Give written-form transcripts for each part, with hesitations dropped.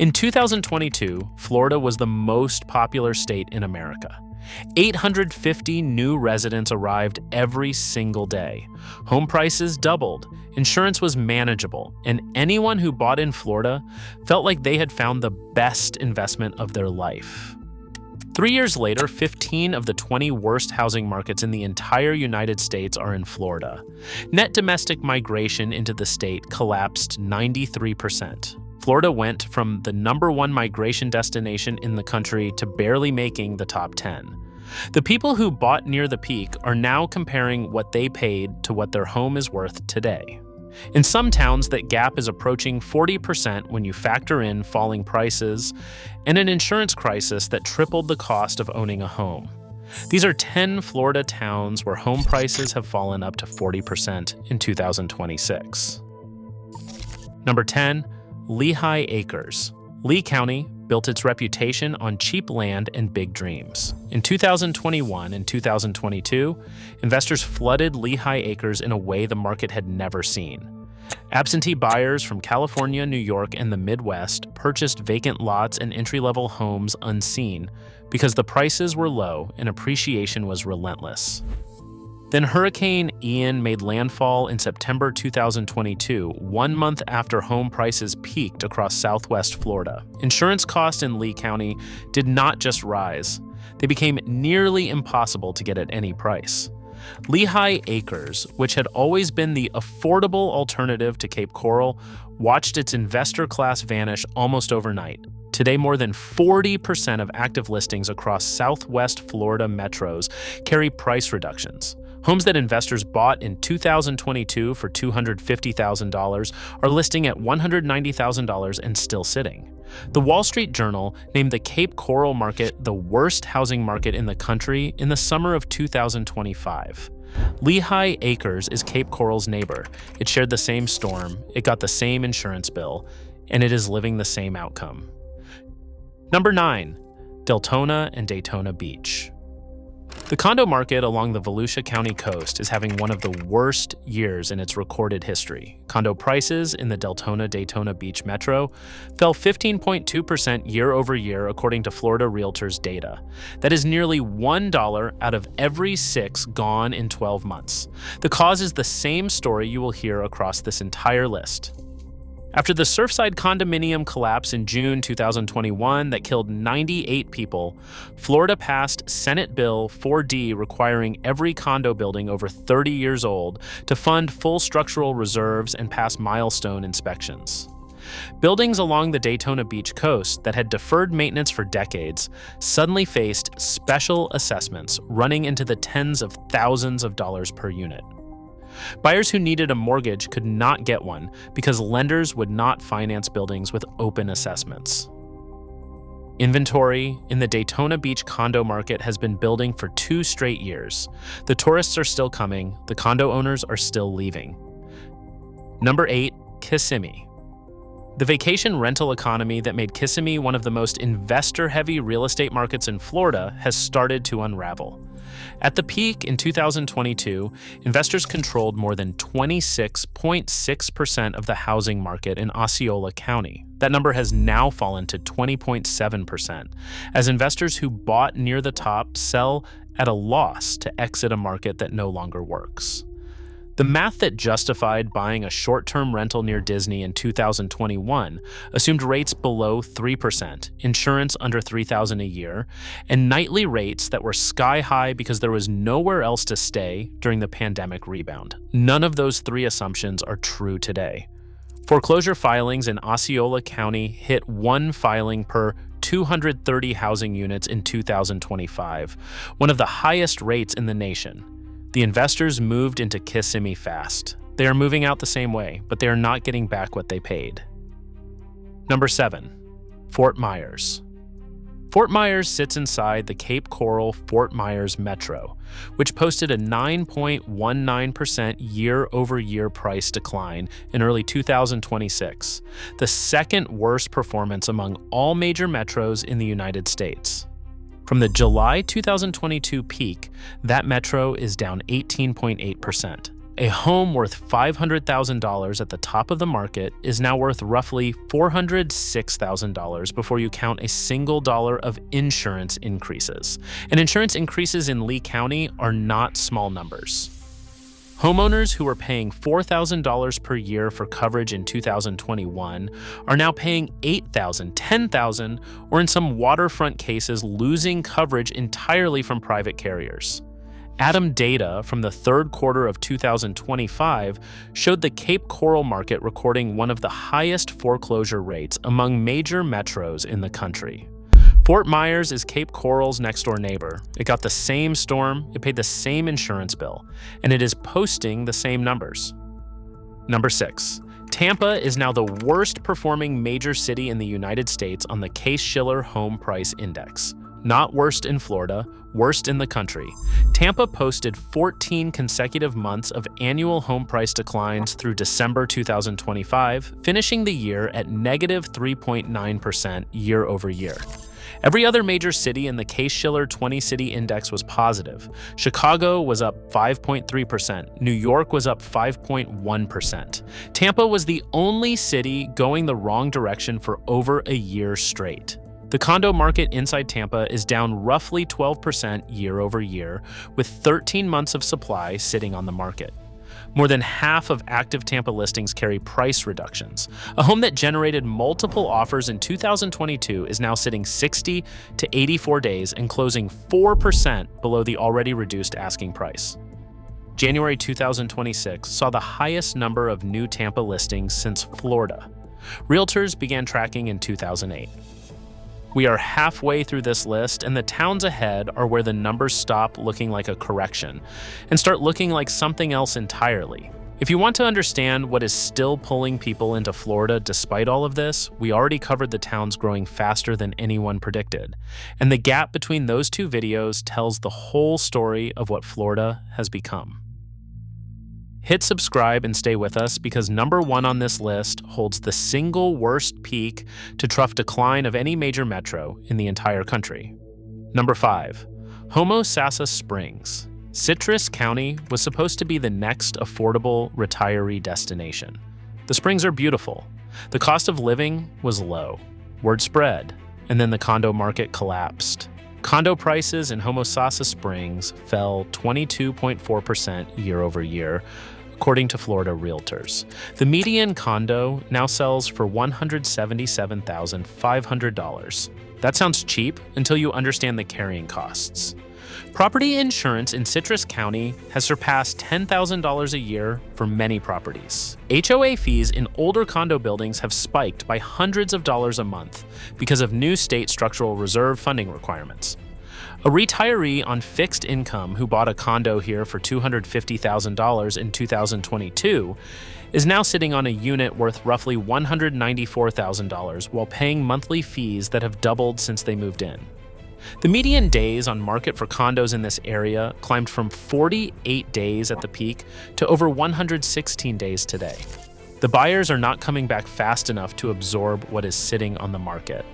In 2022, Florida was the most popular state in America. 850 new residents arrived every single day. Home prices doubled, insurance was manageable, and anyone who bought in Florida felt like they had found the best investment of their life. 3 years later, 15 of the 20 worst housing markets in the entire United States are in Florida. Net domestic migration into the state collapsed 93%. Florida went from the #1 migration destination in the country to barely making the top 10. The people who bought near the peak are now comparing what they paid to what their home is worth today. In some towns, that gap is approaching 40% when you factor in falling prices and an insurance crisis that tripled the cost of owning a home. These are 10 Florida towns where home prices have fallen up to 40% in 2026. Number 10. Lehigh Acres. Lee County built its reputation on cheap land and big dreams. In 2021 and 2022, investors flooded Lehigh Acres in a way the market had never seen. Absentee buyers from California, New York, and the Midwest purchased vacant lots and entry-level homes unseen because the prices were low and appreciation was relentless. Then Hurricane Ian made landfall in September 2022, 1 month after home prices peaked across southwest Florida. Insurance costs in Lee County did not just rise, they became nearly impossible to get at any price. Lehigh Acres, which had always been the affordable alternative to Cape Coral, watched its investor class vanish almost overnight. Today, more than 40% of active listings across southwest Florida metros carry price reductions. Homes that investors bought in 2022 for $250,000 are listing at $190,000 and still sitting. The Wall Street Journal named the Cape Coral market the worst housing market in the country in the summer of 2025. Lehigh Acres is Cape Coral's neighbor. It shared the same storm, it got the same insurance bill, and it is living the same outcome. Number 9. Deltona and Daytona Beach. The condo market along the Volusia County coast is having one of the worst years in its recorded history. Condo prices in the Daytona Beach metro fell 15.2% year over year, according to Florida Realtors data. That is nearly $1 out of every 6 gone in 12 months. The cause is the same story you will hear across this entire list. After the Surfside condominium collapse in June 2021 that killed 98 people, Florida passed Senate Bill 4D requiring every condo building over 30 years old to fund full structural reserves and pass milestone inspections. Buildings along the Daytona Beach coast that had deferred maintenance for decades suddenly faced special assessments running into the tens of thousands of dollars per unit. Buyers who needed a mortgage could not get one because lenders would not finance buildings with open assessments. Inventory in the Daytona Beach condo market has been building for 2 straight years. The tourists are still coming, the condo owners are still leaving. Number 8, Kissimmee. The vacation rental economy that made Kissimmee one of the most investor-heavy real estate markets in Florida has started to unravel. At the peak in 2022, investors controlled more than 26.6% of the housing market in Osceola County. That number has now fallen to 20.7%, as investors who bought near the top sell at a loss to exit a market that no longer works. The math that justified buying a short-term rental near Disney in 2021 assumed rates below 3%, insurance under $3,000 a year, and nightly rates that were sky-high because there was nowhere else to stay during the pandemic rebound. None of those 3 assumptions are true today. Foreclosure filings in Osceola County hit 1 filing per 230 housing units in 2025, one of the highest rates in the nation. The investors moved into Kissimmee fast. They are moving out the same way, but they are not getting back what they paid. Number 7, Fort Myers. Fort Myers sits inside the Cape Coral Fort Myers metro, which posted a 9.19% year-over-year price decline in early 2026, the second worst performance among all major metros in the United States. From the July 2022 peak, that metro is down 18.8%. A home worth $500,000 at the top of the market is now worth roughly $406,000 before you count a single dollar of insurance increases. And insurance increases in Lee County are not small numbers. Homeowners who were paying $4,000 per year for coverage in 2021 are now paying $8,000, $10,000, or in some waterfront cases losing coverage entirely from private carriers. ATTOM data from the third quarter of 2025 showed the capecoral market recording one of the highest foreclosure rates among major metros in the country. Fort Myers is capecoral's next-door neighbor. It got the same storm, it paid the same insurance bill, and it is posting the same numbers. Number 6. Tampa is now the worst-performing major city in the United States on the Case-Shiller Home Price Index. Not worst in Florida, worst in the country. Tampa posted 14 consecutive months of annual home price declines through December 2025, finishing the year at negative 3.9% year over year. Every other major city in the Case-Shiller 20-city index was positive. Chicago was up 5.3%. New York was up 5.1%. Tampa was the only city going the wrong direction for over a year straight. The condo market inside Tampa is down roughly 12% year over year, with 13 months of supply sitting on the market. More than half of active Tampa listings carry price reductions. A home that generated multiple offers in 2022 is now sitting 60 to 84 days and closing 4% below the already reduced asking price. January 2026 saw the highest number of new Tampa listings since Florida. Realtors began tracking in 2008. We are halfway through this list, and the towns ahead are where the numbers stop looking like a correction and start looking like something else entirely. If you want to understand what is still pulling people into Florida despite all of this, we already covered the towns growing faster than anyone predicted. And the gap between those two videos tells the whole story of what Florida has become. Hit subscribe and stay with us because number 1 on this list holds the single worst peak-to-trough decline of any major metro in the entire country. Number 5. Homosassa Springs. Citrus County was supposed to be the next affordable retiree destination. The springs are beautiful. The cost of living was low. Word spread, and then the condo market collapsed. Condo prices in Homosassa Springs fell 22.4% year over year, according to Florida Realtors. The median condo now sells for $177,500. That sounds cheap until you understand the carrying costs. Property insurance in Citrus County has surpassed $10,000 a year for many properties. HOA fees in older condo buildings have spiked by hundreds of dollars a month because of new state structural reserve funding requirements. A retiree on fixed income who bought a condo here for $250,000 in 2022 is now sitting on a unit worth roughly $194,000 while paying monthly fees that have doubled since they moved in. The median days on market for condos in this area climbed from 48 days at the peak to over 116 days today. The buyers are not coming back fast enough to absorb what is sitting on the market.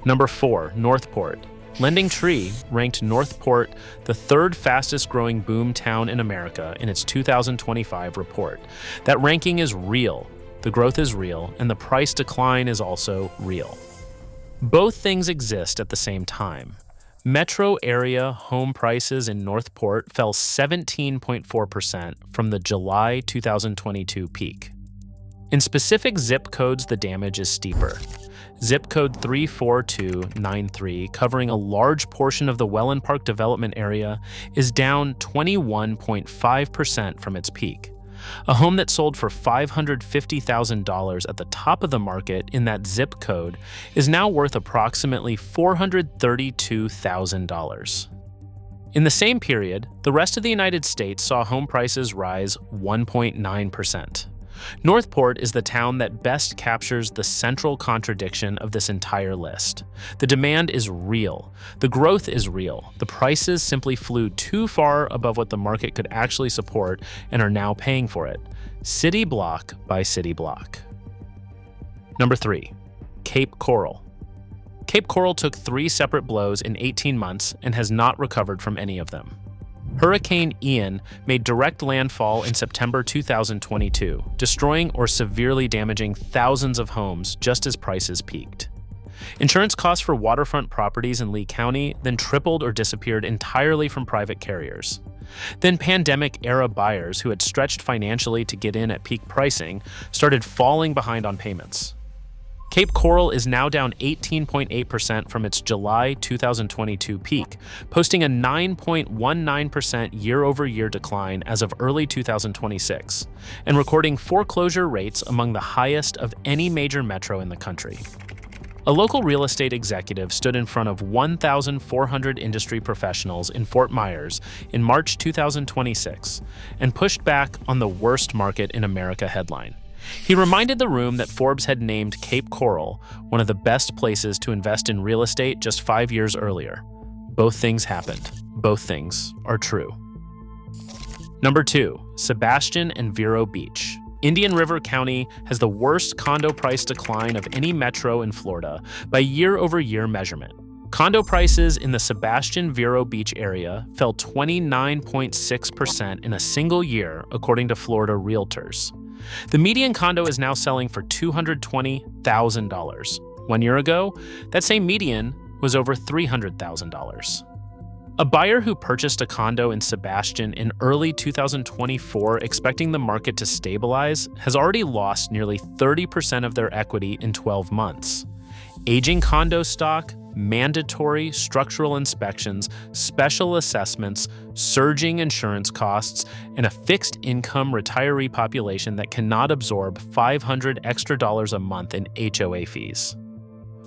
Number 4, Northport. LendingTree ranked Northport the third fastest growing boom town in America in its 2025 report. That ranking is real, the growth is real, and the price decline is also real. Both things exist at the same time. Metro area home prices in Northport fell 17.4% from the July 2022 peak. In specific zip codes, the damage is steeper. Zip code 34293, covering a large portion of the Welland Park development area, is down 21.5% from its peak. A home that sold for $550,000 at the top of the market in that zip code is now worth approximately $432,000. In the same period, the rest of the United States saw home prices rise 1.9%. Northport is the town that best captures the central contradiction of this entire list. The demand is real. The growth is real. The prices simply flew too far above what the market could actually support and are now paying for it, city block by city block. Number 3, Cape Coral. Cape Coral took 3 separate blows in 18 months and has not recovered from any of them. Hurricane Ian made direct landfall in September 2022, destroying or severely damaging thousands of homes just as prices peaked. Insurance costs for waterfront properties in Lee County then tripled or disappeared entirely from private carriers. Then pandemic-era buyers who had stretched financially to get in at peak pricing started falling behind on payments. Capecoral is now down 18.8% from its July 2022 peak, posting a 9.19% year-over-year decline as of early 2026, and recording foreclosure rates among the highest of any major metro in the country. A local real estate executive stood in front of 1,400 industry professionals in Fort Myers in March 2026 and pushed back on the worst market in America headline. He reminded the room that Forbes had named Cape Coral one of the best places to invest in real estate just 5 years earlier. Both things happened. Both things are true. Number 2, Sebastian and Vero Beach. Indian River County has the worst condo price decline of any metro in Florida by year-over-year measurement. Condo prices in the Sebastian-Vero Beach area fell 29.6% in a single year, according to Florida Realtors. The median condo is now selling for $220,000. 1 year ago, that same median was over $300,000. A buyer who purchased a condo in Sebastian in early 2024 expecting the market to stabilize has already lost nearly 30% of their equity in 12 months. Aging condo stock, mandatory structural inspections, special assessments, surging insurance costs, and a fixed income retiree population that cannot absorb $500 extra a month in HOA fees.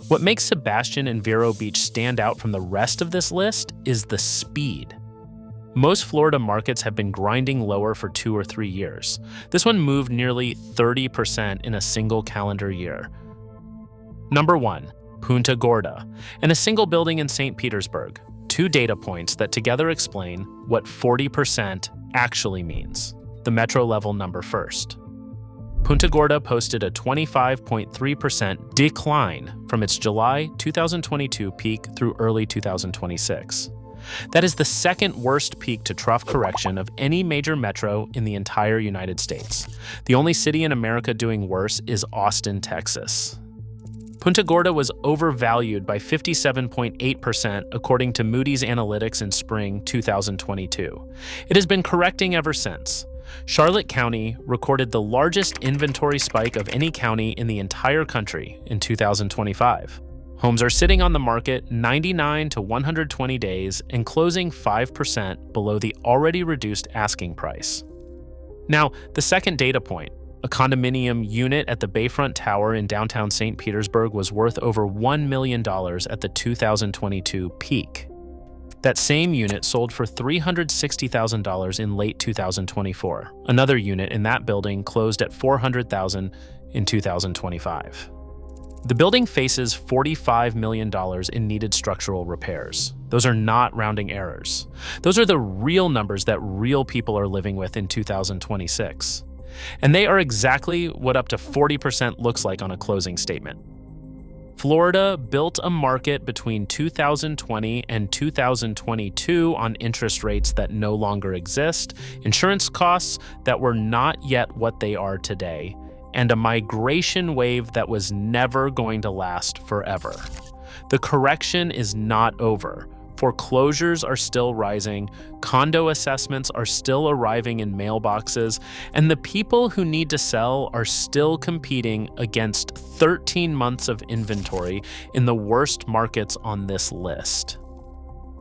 What makes Sebastian and Vero Beach stand out from the rest of this list is the speed. Most Florida markets have been grinding lower for 2 or 3 years. This one moved nearly 30% in a single calendar year. Number 1, Punta Gorda, and a single building in St. Petersburg. 2 data points that together explain what 40% actually means. The metro level number first. Punta Gorda posted a 25.3% decline from its July 2022 peak through early 2026. That is the second worst peak-to-trough correction of any major metro in the entire United States. The only city in America doing worse is Austin, Texas. Punta Gorda was overvalued by 57.8% according to Moody's analytics in spring 2022. It has been correcting ever since. Charlotte County recorded the largest inventory spike of any county in the entire country in 2025. Homes are sitting on the market 99 to 120 days and closing 5% below the already reduced asking price. Now, the second data point. A condominium unit at the Bayfront Tower in downtown St. Petersburg was worth over $1 million at the 2022 peak. That same unit sold for $360,000 in late 2024. Another unit in that building closed at $400,000 in 2025. The building faces $45 million in needed structural repairs. Those are not rounding errors. Those are the real numbers that real people are living with in 2026. And they are exactly what up to 40% looks like on a closing statement. Florida built a market between 2020 and 2022 on interest rates that no longer exist, insurance costs that were not yet what they are today, and a migration wave that was never going to last forever. The correction is not over. Foreclosures are still rising, condo assessments are still arriving in mailboxes, and the people who need to sell are still competing against 13 months of inventory in the worst markets on this list.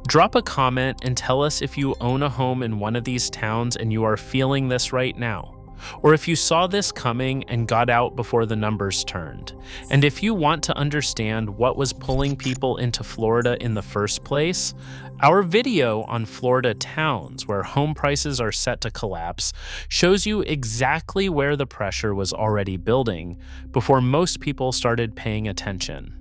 Drop a comment and tell us if you own a home in one of these towns and you are feeling this right now. Or if you saw this coming and got out before the numbers turned. And if you want to understand what was pulling people into Florida in the first place, our video on Florida towns where home prices are set to collapse shows you exactly where the pressure was already building before most people started paying attention.